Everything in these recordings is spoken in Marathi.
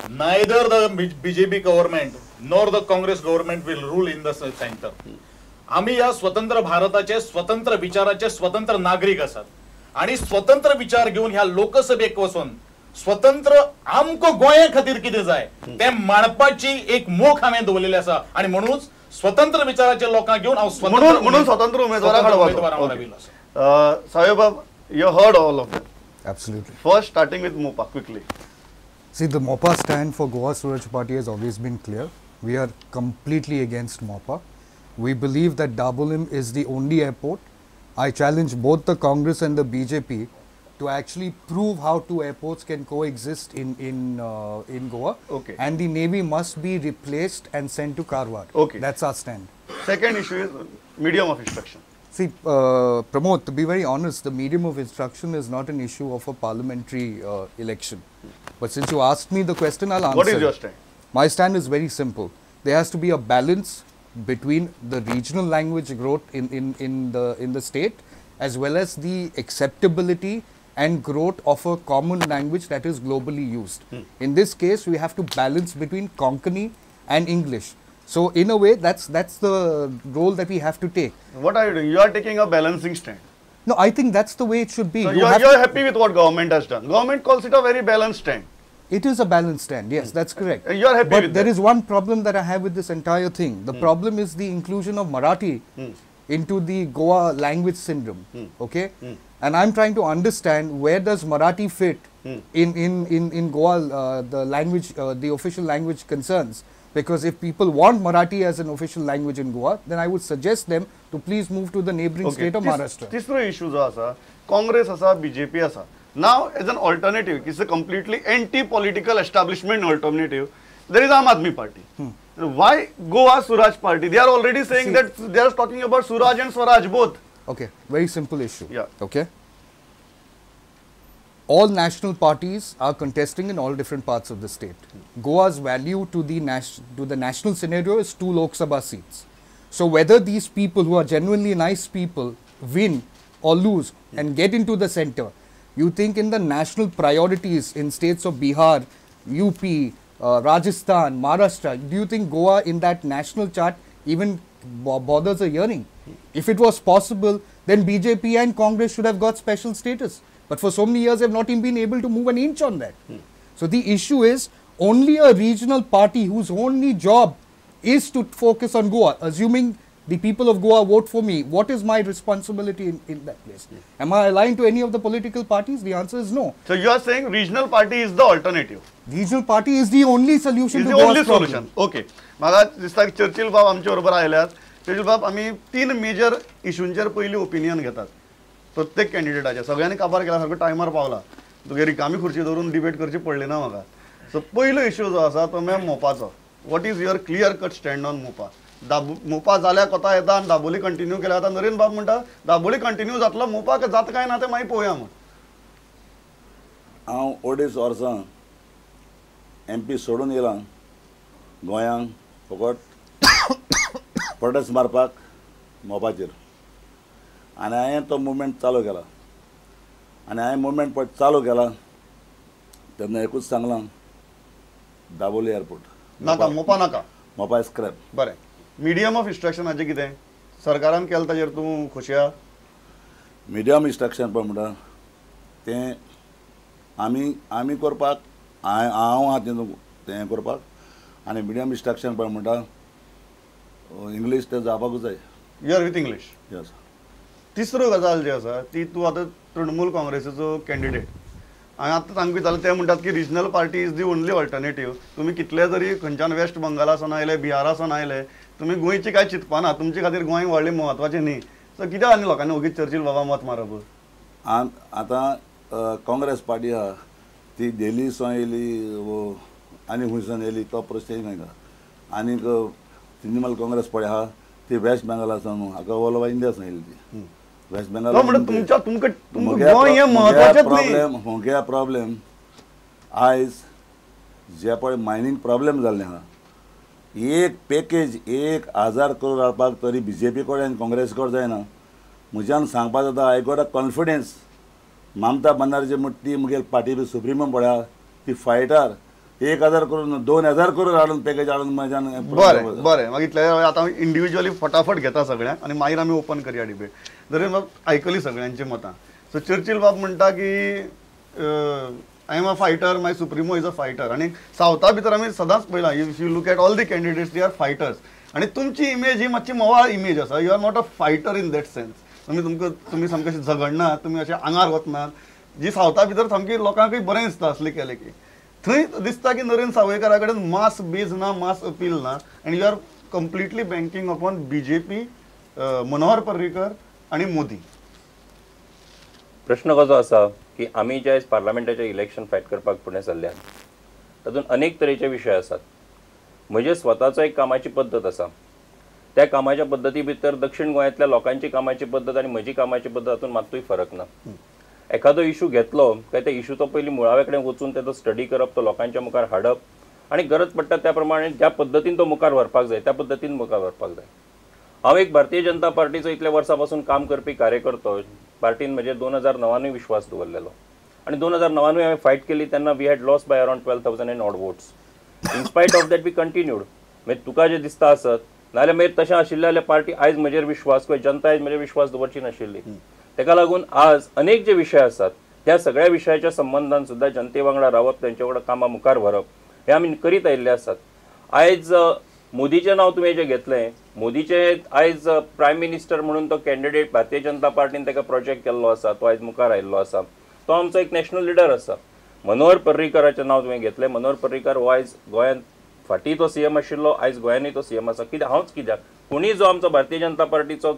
neither the BJP government nor the Congress government will rule in the center. आम्ही या स्वतंत्र भारताचे स्वतंत्र विचाराचे स्वतंत्र नागरिक असतात आणि स्वतंत्र विचार घेऊन ह्या लोकसभेक वचून स्वतंत्र आमको गोंया खातीर कितें जाय ते मांडपाची एक मोख हांवें दवरलेली आसा आणि म्हणून स्वतंत्र विचाराचे लोकांक घेऊन हांव स्वतंत्र उमेदवार साहेब, you heard all of it. Absolutely. First, starting with Mopa, quickly. See, the MOPA stand for Goa Suraj Party has always been clear. We are completely against MOPA. We believe that Dabolim is the only airport. I challenge both the Congress and the BJP to actually prove how two airports can coexist in Goa. Okay. And the Navy must be replaced and sent to Karwar. Okay. That's our stand. Second issue is medium of instruction. See, Pramod, to be very honest, the medium of instruction is not an issue of a parliamentary election. But since you asked me the question, I'll answer. What is your stand? My stand is very simple. There has to be a balance between the regional language growth in the state as well as the acceptability and growth of a common language that is globally used. In this case, we have to balance between Konkani and English. So in a way, that's the role that we have to take. What are you doing? You are taking a balancing stand. No, I think that's the way it should be. So you are happy with what government has done. Government calls it a very balanced stand. It is a balanced stand. Yes, that's correct. You are happy but with there that. is one problem that I have with this entire thing. The problem is the inclusion of Marathi into the Goa language syndrome. Okay, and I'm trying to understand where does Marathi fit in Goa, the language, the official language concerns. Because if people want Marathi as an official language in Goa, then I would suggest them to please move to the neighboring state of Maharashtra. Tisro issue jo asa, Congress asa, BJP asa. Now, as an alternative, it's a completely anti-political establishment alternative. There is Aam Aadmi Party. Why Goa Suraj Party? They are already saying that they are talking about Suraj and Swaraj both. Okay, very simple issue. Yeah. Okay. All national parties are contesting in all different parts of the state. Goa's value to the national scenario is 2 Lok Sabha seats. So whether these people who are genuinely nice people win or lose and get into the center, you think in the national priorities in states of Bihar, UP, Rajasthan, Maharashtra, do you think Goa in that national chart even bothers a hearing? If it was possible, then BJP and Congress should have got special status. But for so many years, they have not even been able to move an inch on that. So the issue is only a regional party whose only job is to focus on Goa, assuming the people of Goa vote for me, what is my responsibility in that place? Am I aligned to any of the political parties? The answer is no. So you are saying regional party is the alternative? Regional party is the only solution is to the Goa's only problem. solution. Okay. म्हाका दिसता चर्चिल बाब आमच्या बरोबर आयल्यात. चर्चिल बाब आम्ही 3 मेजर इश्यूंचेर पयली ओपिनियन घेतात. प्रत्येक कॅन्डिडेटाचे सगळ्यांनी काबार केला सारको टायमार पावला. तुगे रिकामी खुर्ची धरून डिबेट करची पडली ना म्हाका. सो पयलो इश्यू जो आसा तो मॅम मोपाचो. What is your clear cut stand on Mopa? Mopa जाल्या कोता येता आनी दाबोली कंटिन्यू केल्या आता नरेंद्र बाब म्हणटा दाबोली कंटिन्यू जातलो मोपा जाता काय ना ते मागीर पळोवया म्हण. हांव अडेच वर्सां MP सोडून येयलां गोंयांक फकत प्रोटेस्ट मारपाक मोपाचेर आनी हांवें तो मुवमेंट चालू केला आनी हांवें मुवमेंट पळय चालू केला तेन्ना एकूच सांगलां दाबोली एअरपोर्ट नाका मोपा नाका मोपा स्क्रॅप. बरें मिडियम ऑफ इन्स्ट्रक्शनाचें कितें सरकारान केलें ताचेर तूं खुशी आहा? मिडियम इन्स्ट्रक्शन पळय म्हणटा तें आमी करपाक हांव आहा तें करपाक आनी मिडियम इन्स्ट्रक्शन पळय म्हणटा इंग्लीश तें जावपाकूच जाय. You are with English. Yes. तिसरो गजाल जी आसा ती तूं आतां तृणमूल काँग्रेसीचो कॅन्डिडेट. हांवें आतां सांगूं जाल्यार ते म्हणटात की regional party is the only alternative. तुमी कितले जरी खंयच्यान वेस्ट बंगालासून आयले बिहारासून आयले तुमी गोंयची कांय चिंतपाना. तुमचे खातीर गोंय व्हडलें म्हत्वाचें न्ही. सो कित्याक आनी लोकांनी ओगीच चर्चील बाबा मत मारप? आतां काँग्रेस पार्टी आहा ती दिल्लीसून येयली आनी खंयसून येयली तो प्रश्न नाका. आनीक तृणमूल काँग्रेस पळय आहा ती वेस्ट बेंगालासून हाका ऑल ओवर इंडियासून येयली ती वेस्ट बेंगाल. मुगे प्रॉब्लेम आयज जे पळय मायनींग प्रॉब्लेम जाल्ले आहा एक पॅकेज 1000 करोड हाडपाक तरी BJP कडेन आनी काँग्रेस कडेन जायना. म्हज्यान सांगपाक जाता I got a confidence Mamata Banerjee म्हणटा ती मुगे पार्टी सुप्रिमो पळया ती फायटर 1000 करोड 2000 करोड हाडून पॅकेज हाडून माझ्यान बरें बरें मागीर इतले आतां इंडिविज्युअली फटाफट घेता सगळ्यांक आनी मागीर आमी ओपन करया डिबेट. जरी बाब आयकली सगळ्यांची मतां. सो चर्चिल बाब म्हणटा की I am a fighter, my supremo is a fighter. आनी सावथा भितर आमी सदांच पळयलां, if you look at all the candidates they are fighters. आनी तुमची इमेज ही मातशी मोवाळ इमेज आसा. You are not a fighter in that sense. तुमी सामके अशें झगडनात, तुमी अशें आंगार वचनात, जी सावथा भितर सामकी लोकांकूय बरें दिसता असलें केलें की. थंय दिसता की नरेंद्र सावयकारा कडेन मास बेज ना, मास अपील ना, आनी you are completely banking upon BJP, Manohar Parrikar आनी मोदी. प्रश्न कसो आसा की आमी जे पार्लमेंटाचे इलेक्शन फायट करपाक फुडें सरल्यात तातूंत अनेक तरेचे विशय आसात. म्हजे स्वताचो एक कामाची पद्दत आसा. त्या कामाच्या पद्दती भितर दक्षिण गोंयांतल्या लोकांची कामाची पद्दत आनी म्हजी कामाची पद्दत हातूंत मात्तूय फरक ना. एखादो इशू घेतलो काय त्या इशूचो पयलीं मुळावे कडेन वचून तेजो स्टडी करप, तो लोकांच्या मुखार हाडप आनी गरज पडटा त्या प्रमाणे ज्या पद्दतीन तो मुखार व्हरपाक जाय त्या पद्दतीन मुखार व्हरपाक जाय. हांव एक भारतीय जनता पार्टीचो इतल्या वर्सां पासून काम करपी कार्यकर्तो. पार्टीन म्हजे 2009 विश्वास दवरलेलो आनी 2009 हांवें फायट केली तेन्ना we had lost by around 12,000 in odd votes. In spite of that we continued. मागीर तुका जें दिसता आसत नाजाल्यार मागीर तशें आशिल्लें जाल्यार पार्टी आयज म्हजेर विश्वास किंवा जनता आयज म्हजेर विश्वास दवरची नाशिल्ली. तेका लागून आज अनेक जे विशय आसात त्या सगळ्या विशयाच्या संबंधान सुद्दां जनते वांगडा रावप, तेंच्या वांगडा कामां मुखार व्हरप हे आमी करीत आयिल्ले आसात. आयज मोदीचें नांव तुवें जें घेतलें, मोदीचे आयज प्रायम मिनिस्टर म्हणून तो कॅन्डिडेट भारतीय जनता पार्टीन ताका प्रोजेक्ट केल्लो आसा, तो आयज मुखार आयिल्लो आसा. तो आमचो एक नॅशनल लिडर आसा. मनोहर पर्रीकराचें नांव तुवें घेतलें. मनोहर पर्रीकर हो आयज गोंयांत फाटीं तो सीएम आशिल्लो, आयज गोंयानूय तो सीएम आसा. हांवच कित्याक कोणीय जो आमचो भारतीय जनता पार्टीचो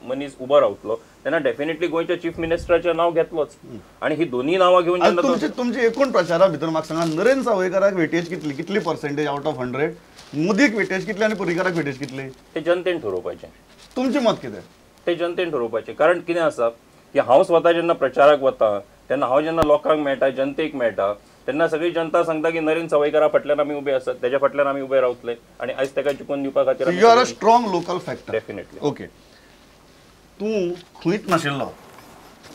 मनीस उबो रावतलो तेन्ना डेफिनेटली गोंयच्या चीफ मिनिस्टराचें नांव घेतलोच. आनी ही दोनी नांवां घेवन तुमची एकूण प्रचारा भितर म्हाका सांगा, नरेंद्र सावयकाराक वेटेज कितली पर्सेंटेज आउट ऑफ 100, मोदीक वेटेज कितली आनी पर्रीकाराक वेटेज कितली, ते जनतेन ठरोवपाचें. तुमचें मत कितें? ते जनतेन ठरोवपाचें. कारण कितें आसा की हांव स्वता जेन्ना प्रचाराक वता तेन्ना हांव जेन्ना लोकांक मेळटा, जनतेक मेळटा, तेन्ना सगळी जनता सांगता की नरेंद्र सावयकारा फाटल्यान आमी उबे आसात, तेज्या फाटल्यान आमी उबे रावतले आनी आयज ताका जिखून दिवपा खातीर you are a strong local factor. Definitely. Okay. तूं खंयच नाशिल्लो,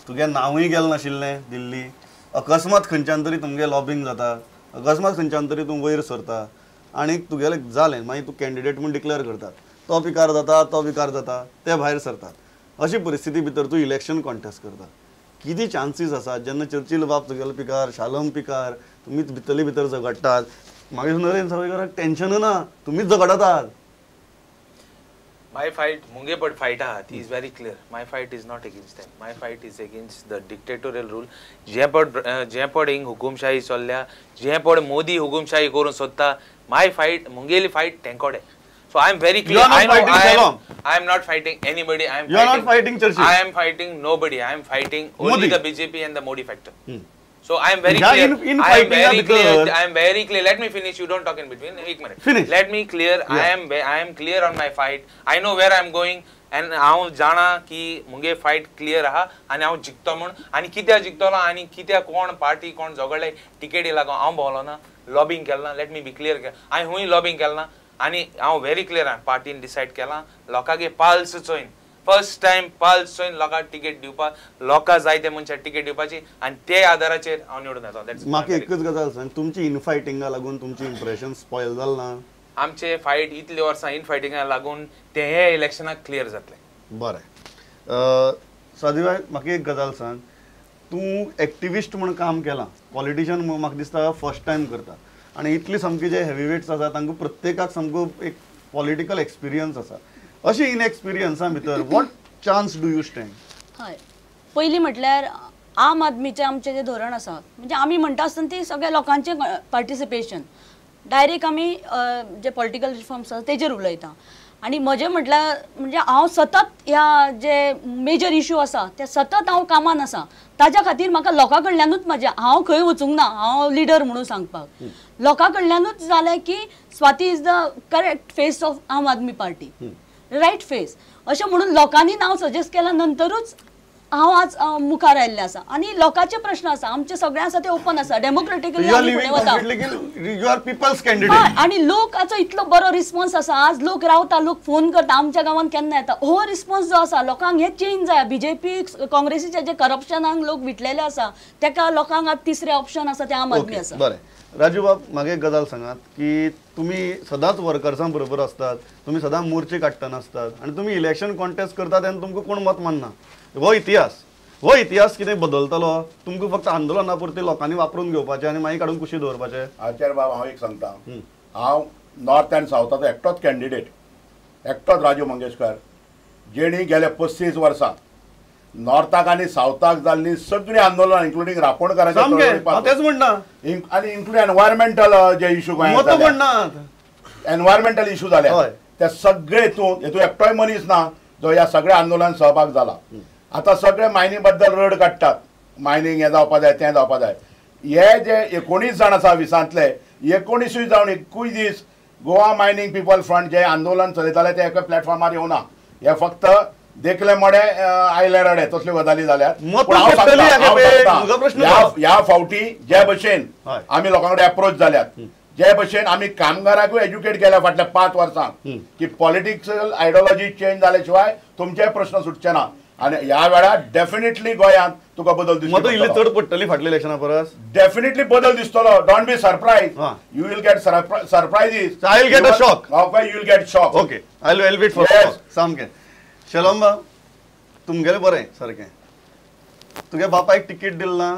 तुगे नांवूय गेलें नाशिल्लें दिल्ली, अकस्मात खंयच्यान तरी तुमगे लॉबिंग जाता, अकस्मात खंयच्यान तरी तूं वयर सरता आनी तुगेलें जालें, मागीर तूं कॅन्डिडेट म्हूण डिक्लेअर करतात, तो पिकार जाता, तो पिकार जाता, ते भायर सरतात. अशी परिस्थिती भितर तूं इलेक्शन कॉन्टेस्ट करता. किती चान्सीस आसात जेन्ना चर्चिल बाब तुगेलो पिकार, शालम पिकार, तुमीच भितरली भितर झगडटात, मागीर नरेंद्र सावयकाराक टेन्शन ना, तुमीच झगडटात. My fight, Munge Pad fight is very clear. My fight is not against them. My fight is against the dictatorial rule. जेपड हिंग हुकुमशाही चल्ल्या, जेपड मोदी हुकुमशाही करून सोदता. My fight, Mungeli fight, तेंकोडे. So I am very clear. I am not fighting anybody. You are not fighting Churchill. I am fighting nobody. I am fighting only Modi. the BJP and the Modi factor. So I am very clear. I am very clear. I am very clear. Let me finish. You don't talk in between. एक minute. Finish. Let me clear. Yeah. I am clear on my fight. I know where I am going. And हांव जाणा की मुगे फायट क्लियर आहा आनी हांव जिखतो म्हूण. आनी कित्याक जिखतलो आनी कित्याक कोण पार्टी कोण झगडले टिकेटी लागून हांव भोंवलो ना, लॉबिंग केलें ना. लेट मी बी क्लियर. हांवें हूंय लॉबिंग केलें ना आनी हांव व्हेरी क्लियर आहा. पार्टीन डिसायड केलां लोकांगे पाल्स चोयन, फर्स्ट टायम पाल्स चोयन लोकांक टिकेट दिवपाक, लोकां जाय ते मनशाक टिकेट दिवपाची आनी ते आदाराचेर हांव निवडून येता. म्हाका एकच गजाल सांग, तुमची इनफायटिंगा लागून तुमची इम्प्रेशन स्पॉयल जालें ना? आमचे फायट इतले वर्सां इनफायटिंगा लागून ते हे इलेक्शनाक क्लियर जातले. बरें. सादीबाई, म्हाका एक गजाल सांग, तूं एक्टिविस्ट म्हणून काम केलां, पॉलिटिशियन म्हाका दिसता फर्स्ट टायम करता, आनी इतली सामकी जे हेवीवेट्स आसा तांकां प्रत्येकाक सामको एक पॉलिटिकल एक्सपिरियन्स आसा. अशी इनएक्सपिरियन्सा भितर what chance do you stand? हय, पयलीं म्हटल्यार आम आदमीचें आमचें जें धोरण आसा, म्हणजे आमी म्हणटा आसतना ती सगळ्या लोकांचें पार्टिसिपेशन, डायरेक्ट आमी जे पॉलिटिकल रिफॉर्म्स आसा तेजेर उलयता. आनी म्हजें म्हटल्यार म्हणजे हांव सतत ह्या जे मेजर इश्यू आसा ते सतत हांव कामान आसा. ताज्या खातीर म्हाका लोकां कडल्यानूच हांव खंय वचूंक ना, हांव लिडर म्हणून सांगपाक. लोकां कडल्यानूच जालें की Swati is the correct face of आम आदमी पार्टी, रायट फेस अशें म्हणून लोकांनी नांव सजेस्ट केल्या नंतरूच हांव आज मुखार आयिल्लें आसा. आनी लोकांचे प्रश्न आसा, आमचे सगळे आसा ते ओपन आसा, डेमोक्रेटिकली फुडें वता. आनी लोकांचो इतलो बरो रिस्पॉन्स आसा. आज लोक रावता, लोक फोन करता, आमच्या गांवांत केन्ना येता. हो रिस्पॉन्स जो आसा लोकांक हे चेंज जाय. बीजेपी काँग्रेसीचे जे करप्शनाक लोक विटलेले आसा तेका लोकांक आज तिसरें ऑप्शन आसा ते आम आदमी आसा. बरें. राजू बाब म्हाका एक गजाल सांगात की तुम्ही सदांच वर्कर्सां बरोबर असतात, तुम्ही सदां मोर्चे काडटना असतात आणि तुम्ही इलेक्शन कॉन्टेस्ट करतात तेन्ना तुमकां कोण मत मानना. हो इतिहास कितें बदलतलो? तुमकां फक्त आंदोलना पुरती लोकांनी वापरून घेवपाचें आनी मागीर काडून कुशीक दवरपाचें? आचार्य बाब हांव एक सांगता, हांव नॉर्थ एंड सावथाचो एकटोच कॅन्डिडेट, एकटोच राजू मंगेशकर, जेणी गेले 35 वर्सां नॉर्थाक आनी सावथाक जाल्लीं सगळीं आंदोलनां इंक्लुडींग रापणकारांच्या तेच म्हणना आनी इंक्लुडींग एनवायरमेंटल जे इशू मत म्हणनात, एनवायरमेंटल इशू जाले ते सगळे हेतून एकटोय मनीस ना जो ह्या सगळ्या आंदोलनात सहभाग जाला. आतां सगळे मायनिंग बद्दल रड काडटात, मायनिंग हें जावपा जाय तें जावपा जाय. हे जे 19 जाण आसा 20तले 19 जावन 21 दीस गोवा मायनिंग पीपल फ्रंट जे आंदोलन चलयताले ते एका प्लॅटफॉर्मार येवना. हे फक्त देखले मडे आयले रडे तसल्यो गजाली जाल्यात. ह्या फावटी जे भशेन आमी लोकां कडेन अप्रोच जाल्यात, जे भशेन आमी कामगारांकूय एज्युकेट केल्या फाटल्या 5 वर्सां की पॉलिटिकल आयडियोलॉजी चेंज जाल्या शिवाय तुमचे प्रश्न सुटचे ना. आणि ह्या वेळार डेफिनेटली गोंयांत तुका बदल दिसतलो. इल्ली चड पडटली फाटल्या इलेक्शना परस डेफिनेटली बदल दिसतलो. Don't be surprise, you will get surprises. I will get a shock. You will get shock. Okay, I will wait for सामकें. शेलंबा तुमगेलें बरें सारकें. तुगे बापायक तिकीट दिल ना,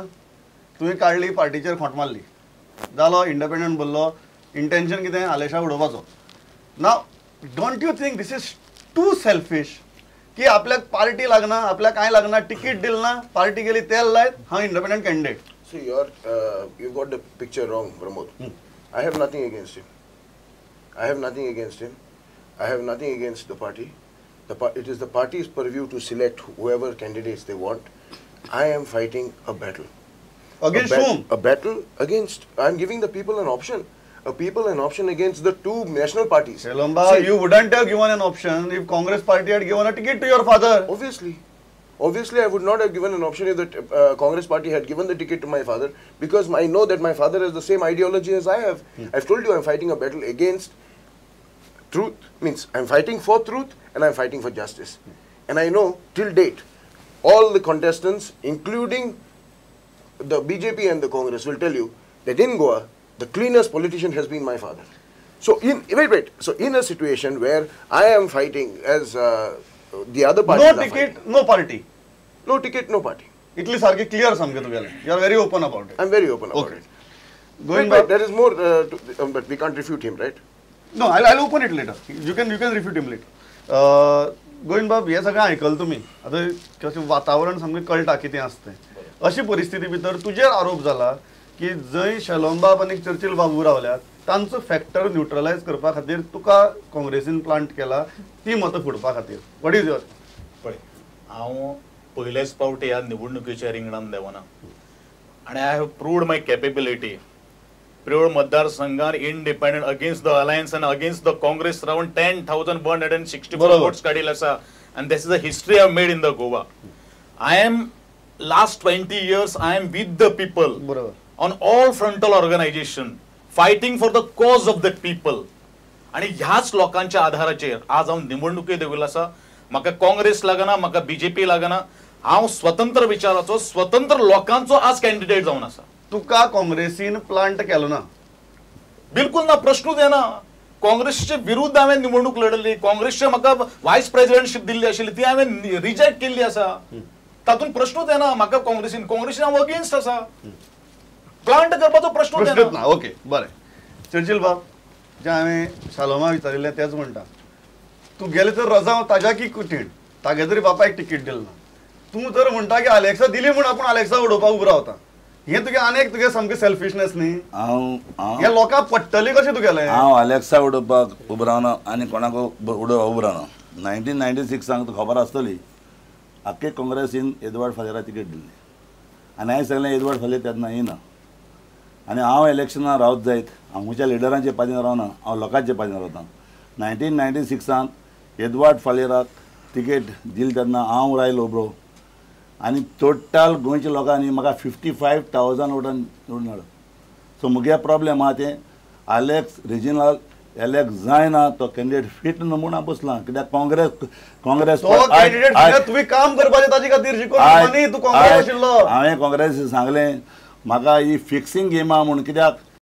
तुवें काडली पार्टीचेर खोंट मारली, जालो इंडिपेंडंट बोल्लो, इंटेंशन कितें आलेशा उडोवपाचो. Now don't you think this is too selfish की आपल्याक पार्टी लागना, आपल्याक कांय लागना, तिकीट दिल ना, पार्टी गेली तेल लायत, हांव independent candidate. See, you got the picture wrong, Pramod. I have nothing against him. I have nothing against him. I have nothing against the party. It is the party's purview to select whoever candidates they want. I am fighting a battle. Against whom? A battle against. I am giving the people an option. An option against the two national parties. Shelomba, you wouldn't have given an option if Congress party had given a ticket to your father. Obviously, I would not have given an option if the Congress party had given the ticket to my father, because I know that my father has the same ideology as I have. I've told you I'm fighting a battle against truth. Means I'm fighting for truth and I'm fighting for justice. And I know till date, all the contestants, including the BJP and the Congress, will tell you that in Goa, the cleanest politician has been my father. So So in a situation where I am fighting as the other parties no ticket, no party. No ticket, no party. Itli sarki clear samke tugele. You are very open about it. I'm very open about it. Going back, there is more, but we can't refute him, right? No, I'll open it later. You can refute him later. Govind बाब, हे सगळें आयकल तुमी. आतां कशें वातावरण सामकें कळटा कितें आसता तें. अशी परिस्थिती भितर तुजेर आरोप जाला की जंय शेलंबाब आनी चर्चिल बाबू रावल्यात तांचो फॅक्टर न्यूट्रलायज करपा खातीर तुका काँग्रेसीन प्लांट केला ती मतां फोडपा खातीर. What is your? पळय, हांव पयलेच फावटी ह्या निवडणुकीच्या रिंगणान देवना आनी I have proved my capability. Priol मतदारसंघात independent against the alliance and against the Congress around 10,164 votes काडील आसा, and this is a history I have made in the Goa. I am last 20 years I am with the people on all frontal organization fighting for the cause of the people. आणि ह्याच लोकांच्या आधाराचेर आज हांव निवडणुकी देविल्लो आसा. म्हाका काँग्रेस लागना, म्हाका बीजेपी लागना. हांव स्वतंत्र विचाराचो, स्वतंत्र लोकांचो आज कॅन्डिडेट जावन आसा. तुका काँग्रेसीन प्लांट केलो ना? बिलकुल ना, प्रश्नूच येना. काँग्रेसचे विरुद्ध हांवें निवडणूक लढली. काँग्रेसचे म्हाका व्हायस प्रेसिडेंटशीप दिल्ली आशिल्ली ती हांवें रिजेक्ट केल्ली आसा. तातूंत प्रश्नूच येना. म्हाका काँग्रेसीन हांव अगेन्स्ट आसा. प्लांट करपाचो प्रश्नूच येना. ओके, बरें. चर्चिल बाब, जे हांवें शालोमा विचारिल्लें तेच म्हणटा. तूं गेले तर रजाव ताज्या की कुटीण, तागे तरी बापायक तिकीट दिल ना. तूं तर म्हणटा की अलेक्सा दिली म्हूण आपूण अलेक्सा उडोवपाक उबो रावता. हे तुगे आनेक तुगे सामकें सेल्फिशनेस न्ही? हे लोकांक पडटली कशें तुगेलें? हांव अलेक्सा उडोवपाक उबो रावना आनी कोणाक उडोवपाक उबो रावना. 1996 तुका खबर आसतली, आख्खे काँग्रेसीन एडवर्ड फालेरा तिकेट दिल्ली आनी हांवें सांगलें एडवर्ड फाले तेन्ना येना आनी हांव इलेक्शनां रावत जायत. हांव म्हज्या लिडरांचे पाद्यान रावना, हांव लोकांचे पाद्यान रावता. 1996 एडवर्ड फालेराक तिकेट दिली तेन्ना हांव रायलो उबरो आनी टोटल गोंयच्या लोकांनी म्हाका 55,000 वोटां निवडून हाडलो. सो मुगे प्रॉब्लेम आहा तें अलेक्स रिजनल इलेक्ट जायना, तो कॅन्डिडेट फीट न्हू म्हूण हांव बसलां. कित्याक काँग्रेस तुवें काम करपाचें ताजे खातीर शिकोवन तूं काँग्रेस आशिल्लो. हांवें काँग्रेस सांगलें म्हाका ही फिक्सिंग गेम आहा म्हूण. कित्याक